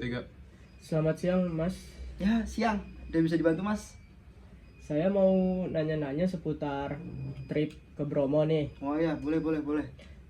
Tiga. Selamat siang, Mas. Ya, siang. Udah bisa dibantu, Mas? Saya mau nanya-nanya seputar trip ke Bromo nih. Oh ya, boleh.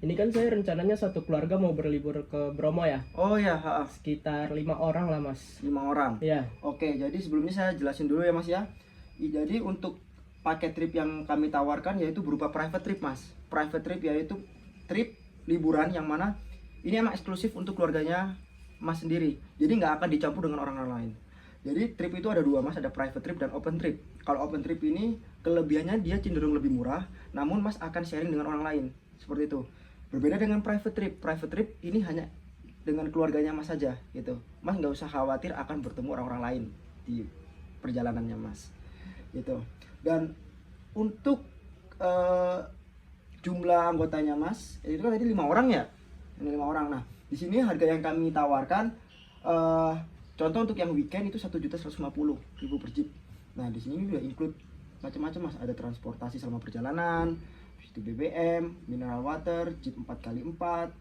Ini kan saya rencananya satu keluarga mau berlibur ke Bromo ya. Oh ya, Sekitar 5 orang lah, Mas. 5 orang. Ya, Oke, jadi sebelumnya saya jelasin dulu ya, Mas ya. Jadi untuk paket trip yang kami tawarkan yaitu berupa private trip, Mas. Private trip yaitu trip liburan yang mana ini emang eksklusif untuk keluarganya Mas sendiri. Jadi nggak akan dicampur dengan orang lain. Jadi trip itu ada dua, Mas, ada private trip dan open trip. Kalau open trip ini kelebihannya dia cenderung lebih murah, namun Mas akan sharing dengan orang lain. Seperti itu. Berbeda dengan private trip. Private trip ini hanya dengan keluarganya Mas saja gitu. Mas nggak usah khawatir akan bertemu orang-orang lain di perjalanannya Mas. Gitu. Dan untuk jumlah anggotanya Mas, itu kan tadi 5 orang ya? Ini 5 orang. Nah, di sini harga yang kami tawarkan contoh untuk yang weekend itu 1.150.000 per jeep. Nah, di sini udah include macam-macam, Mas. Ada transportasi selama perjalanan, itu BBM, mineral water, jeep 4x4,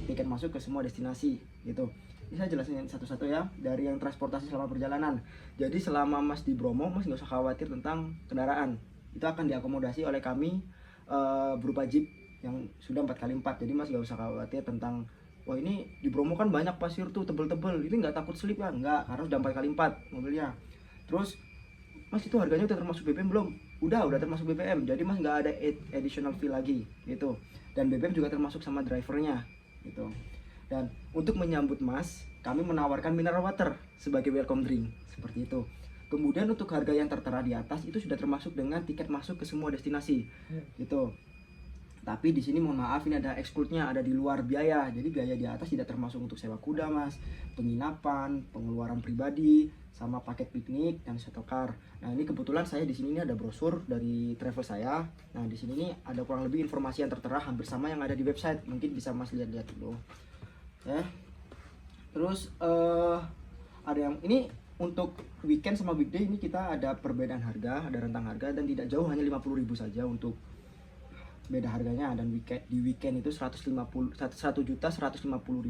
tiket masuk ke semua destinasi gitu. Ini saya jelasin satu-satu ya, dari yang transportasi selama perjalanan. Jadi selama Mas di Bromo, Mas nggak usah khawatir tentang kendaraan. Itu akan diakomodasi oleh kami berupa jeep yang sudah 4x4. Jadi Mas nggak usah khawatir tentang wah ini di Bromo kan banyak pasir tuh tebel-tebel, ini nggak takut slip ya? Nggak, karena udah 4x4 mobilnya. Terus Mas itu harganya udah termasuk BBM belum? Udah termasuk BBM, jadi Mas nggak ada additional fee lagi gitu. Dan BBM juga termasuk sama drivernya gitu. Dan untuk menyambut Mas, kami menawarkan mineral water sebagai welcome drink seperti itu. Kemudian untuk harga yang tertera di atas itu sudah termasuk dengan tiket masuk ke semua destinasi gitu. Tapi di sini mohon maaf, ini ada exclude-nya, ada di luar biaya. Jadi biaya di atas tidak termasuk untuk sewa kuda, Mas, penginapan, pengeluaran pribadi, sama paket piknik dan shuttle car. Nah, ini kebetulan saya di sini ada brosur dari travel saya. Nah, di sini ini ada kurang lebih informasi yang tertera hampir sama yang ada di website. Mungkin bisa Mas lihat-lihat dulu. Ya. Terus ada yang ini untuk weekend sama weekday ini kita ada perbedaan harga, ada rentang harga dan tidak jauh, hanya 50.000 saja untuk beda harganya. Dan di weekend itu 1.150.000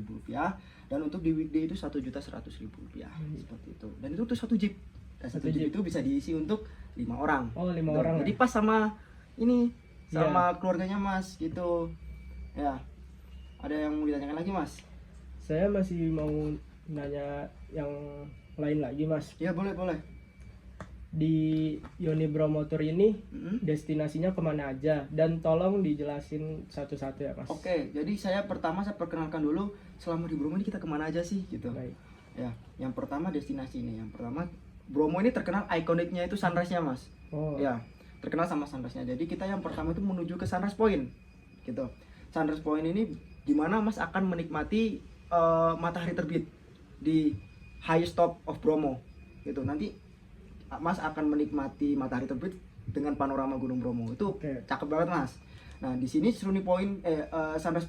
rupiah, dan untuk di weekday itu 1.100.000 rupiah seperti itu. Dan itu tuh satu jeep. Dan satu jeep itu bisa diisi untuk 5 orang. Oh, 5 orang. Jadi pas sama ini sama keluarganya Mas gitu. Ya. Ada yang mau ditanyakan lagi, Mas? Saya masih mau nanya yang lain lagi, Mas. Ya, boleh. Di Yoni Bromo Tour ini destinasinya kemana aja, dan tolong dijelasin satu-satu ya, Mas. Oke, jadi saya perkenalkan dulu selama di Bromo ini kita kemana aja sih gitu. Baik. Ya, yang pertama destinasi ini. Yang pertama Bromo ini terkenal ikoniknya itu sunrise-nya, Mas. Oh. Ya, terkenal sama sunrise-nya. Jadi kita yang pertama itu menuju ke Sunrise Point gitu. Sunrise Point ini dimana Mas akan menikmati matahari terbit di highest top of Bromo gitu. Nanti Mas akan menikmati matahari terbit dengan panorama Gunung Bromo. Itu cakep banget, Mas. Nah, di sini Sunrise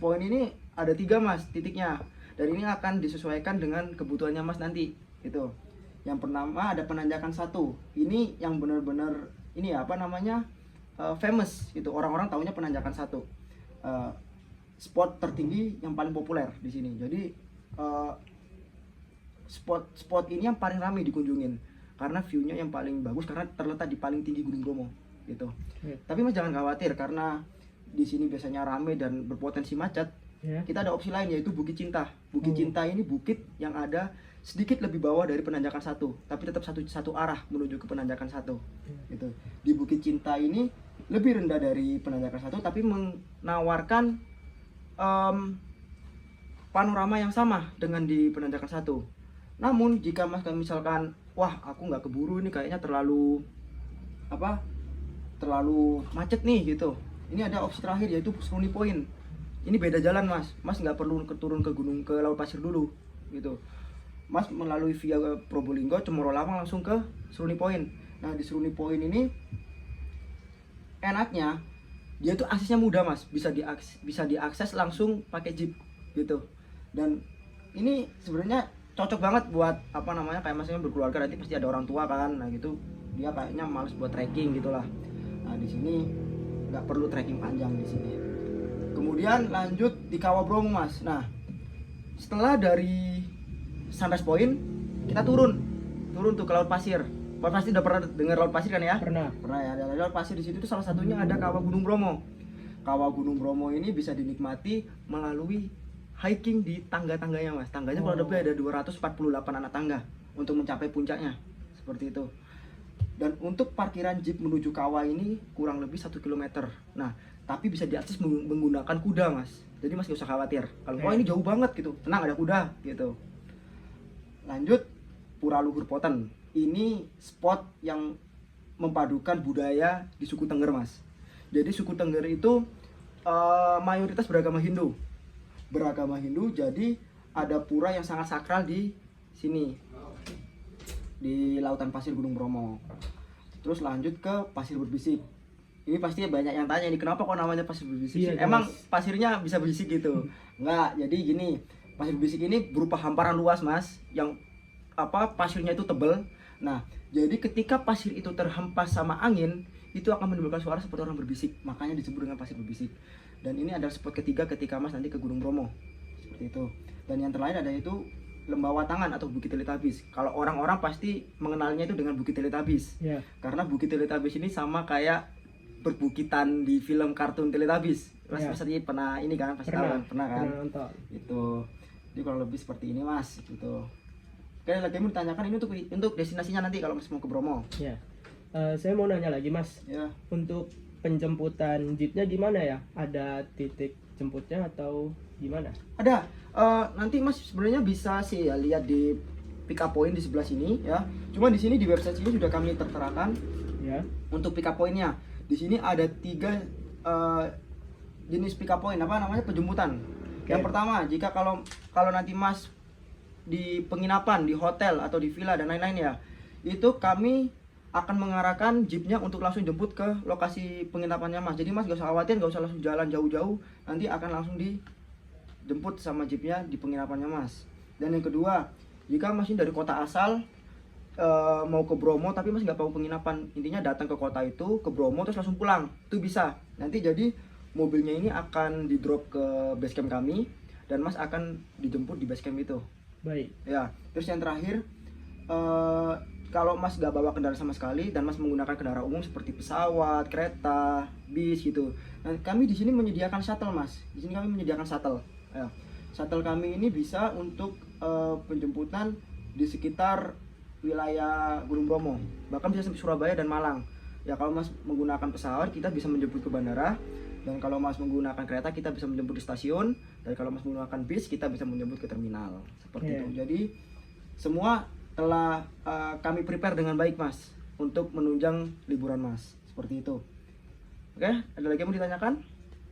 Point ini ada 3, Mas, titiknya. Dan ini akan disesuaikan dengan kebutuhannya Mas nanti gitu. Yang pertama ada penanjakan 1. Ini yang benar-benar ini ya, famous gitu. Orang-orang taunya penanjakan 1. Spot tertinggi yang paling populer di sini. Jadi spot ini yang paling ramai dikunjungin karena view-nya yang paling bagus, karena terletak di paling tinggi Gunung Bromo gitu. Tapi Mas jangan khawatir karena di sini biasanya ramai dan berpotensi macet. Kita ada opsi lain yaitu Bukit Cinta. Bukit Cinta ini bukit yang ada sedikit lebih bawah dari penanjakan 1, tapi tetap satu arah menuju ke penanjakan 1 gitu. Di Bukit Cinta ini lebih rendah dari penanjakan 1 tapi menawarkan panorama yang sama dengan di penanjakan 1. Namun jika Mas misalkan wah aku nggak keburu ini kayaknya terlalu macet nih gitu, ini ada opsi terakhir yaitu Seruni Point. Ini beda jalan, Mas. Mas nggak perlu turun ke Laut Pasir dulu gitu. Mas melalui via Probolinggo, Cemoro Lawang langsung ke Seruni Point. Nah, di Seruni Point ini enaknya dia tuh aksesnya mudah, Mas. Bisa diakses langsung pakai jeep gitu. Dan ini sebenarnya cocok banget buat kayak Masnya berkeluarga, nanti pasti ada orang tua kan. Nah, gitu. Dia kayaknya males buat trekking gitulah. Nah, di sini nggak perlu trekking panjang di sini. Kemudian lanjut di Kawah Bromo, Mas. Nah, setelah dari Sunrise Point kita turun tuh ke laut pasir. Laut pasir udah pernah dengar laut pasir kan ya? Pernah. Ya. Ada laut pasir di situ tuh salah satunya ada Kawah Gunung Bromo. Kawah Gunung Bromo ini bisa dinikmati melalui hiking di tangga-tangganya mas. Tangganya kalau lebih ada 248 anak tangga untuk mencapai puncaknya. Seperti itu. Dan untuk parkiran jeep menuju kawah ini kurang lebih 1 km. Nah, tapi bisa diakses menggunakan kuda mas. Jadi mas gak usah khawatir. Kalau wah ini jauh banget gitu, tenang ada kuda gitu. Lanjut Pura Luhur Poten. Ini spot yang memadukan budaya di suku Tengger mas. Jadi suku Tengger itu mayoritas beragama Hindu. Jadi ada pura yang sangat sakral di sini. Di lautan pasir Gunung Bromo. Terus lanjut ke Pasir Berbisik. Ini pasti banyak yang tanya ini kenapa kok namanya pasir berbisik sih? Emang pasirnya bisa berisik gitu? Enggak, jadi gini, pasir berbisik ini berupa hamparan luas mas, yang pasirnya itu tebal. Nah, jadi ketika pasir itu terhempas sama angin, itu akan menimbulkan suara seperti orang berbisik, makanya disebut dengan pasir berbisik. Dan ini adalah spot ketiga ketika mas nanti ke Gunung Bromo, seperti itu. Dan yang terakhir ada itu Lembah Watangan atau Bukit Teletubbies. Kalau orang-orang pasti mengenalnya itu dengan Bukit Teletubbies, karena Bukit Teletubbies ini sama kayak perbukitan di film kartun Teletubbies. Mas pasti pernah ini kan, pasti tahu kan? Pernah kan? Nonton. Itu. Jadi kalau lebih seperti ini mas, gitu. Oke, lagi mau ditanyakan ini untuk destinasinya nanti kalau mas mau ke Bromo. Ya. Saya mau nanya lagi mas. Ya. Untuk penjemputan jeepnya gimana ya? Ada titik jemputnya atau gimana? Ada. Nanti mas sebenarnya bisa sih ya lihat di pick up point di sebelah sini ya. Cuma di sini di website sini sudah kami terterakan ya untuk pick up pointnya. Di sini ada 3 jenis pick up point penjemputan. Yang pertama, jika kalau nanti mas di penginapan, di hotel atau di villa dan lain-lain ya, itu kami akan mengarahkan jeepnya untuk langsung jemput ke lokasi penginapannya mas. Jadi mas gak usah khawatir, gak usah langsung jalan jauh-jauh, nanti akan langsung dijemput sama jeepnya di penginapannya mas. Dan yang kedua, jika mas ini dari kota asal mau ke Bromo tapi mas nggak tahu penginapan, intinya datang ke kota itu, ke Bromo terus langsung pulang, itu bisa. Nanti jadi mobilnya ini akan di drop ke base camp kami dan mas akan dijemput di base camp itu. Baik. Ya, terus yang terakhir, kalau mas nggak bawa kendaraan sama sekali dan mas menggunakan kendaraan umum seperti pesawat, kereta, bis gitu, nah kami di sini menyediakan shuttle mas. Di sini kami menyediakan shuttle. Ya. Shuttle kami ini bisa untuk penjemputan di sekitar wilayah Gunung Bromo, bahkan bisa sampai Surabaya dan Malang. Ya kalau mas menggunakan pesawat kita bisa menjemput ke bandara, dan kalau mas menggunakan kereta kita bisa menjemput di stasiun, dan kalau mas menggunakan bis kita bisa menjemput ke terminal. Seperti itu. Jadi semua telah kami prepare dengan baik mas untuk menunjang liburan mas. Seperti itu. Oke, ada lagi yang mau ditanyakan?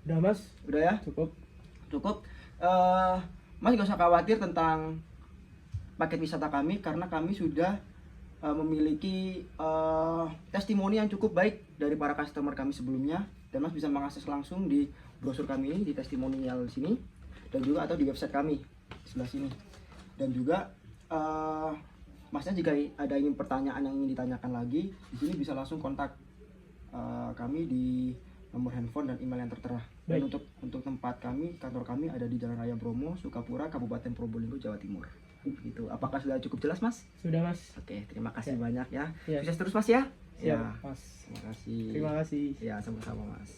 Udah mas? Udah ya? Cukup. Mas gak usah khawatir tentang paket wisata kami karena kami sudah memiliki testimoni yang cukup baik dari para customer kami sebelumnya, dan mas bisa mengakses langsung di brosur kami ini, di testimonial sini, dan juga atau di website kami sebelah sini. Dan juga masnya jika ada ingin pertanyaan yang ingin ditanyakan lagi di sini bisa langsung kontak kami di nomor handphone dan email yang tertera. Dan untuk tempat kami, kantor kami ada di Jalan Raya Bromo, Sukapura, Kabupaten Probolinggo, Jawa Timur. Gitu. Apakah sudah cukup jelas mas? Sudah mas. Oke, terima kasih banyak ya. Ya. Sukses terus mas ya. Siap, mas. Terima kasih. Terima kasih. Ya, sama-sama mas.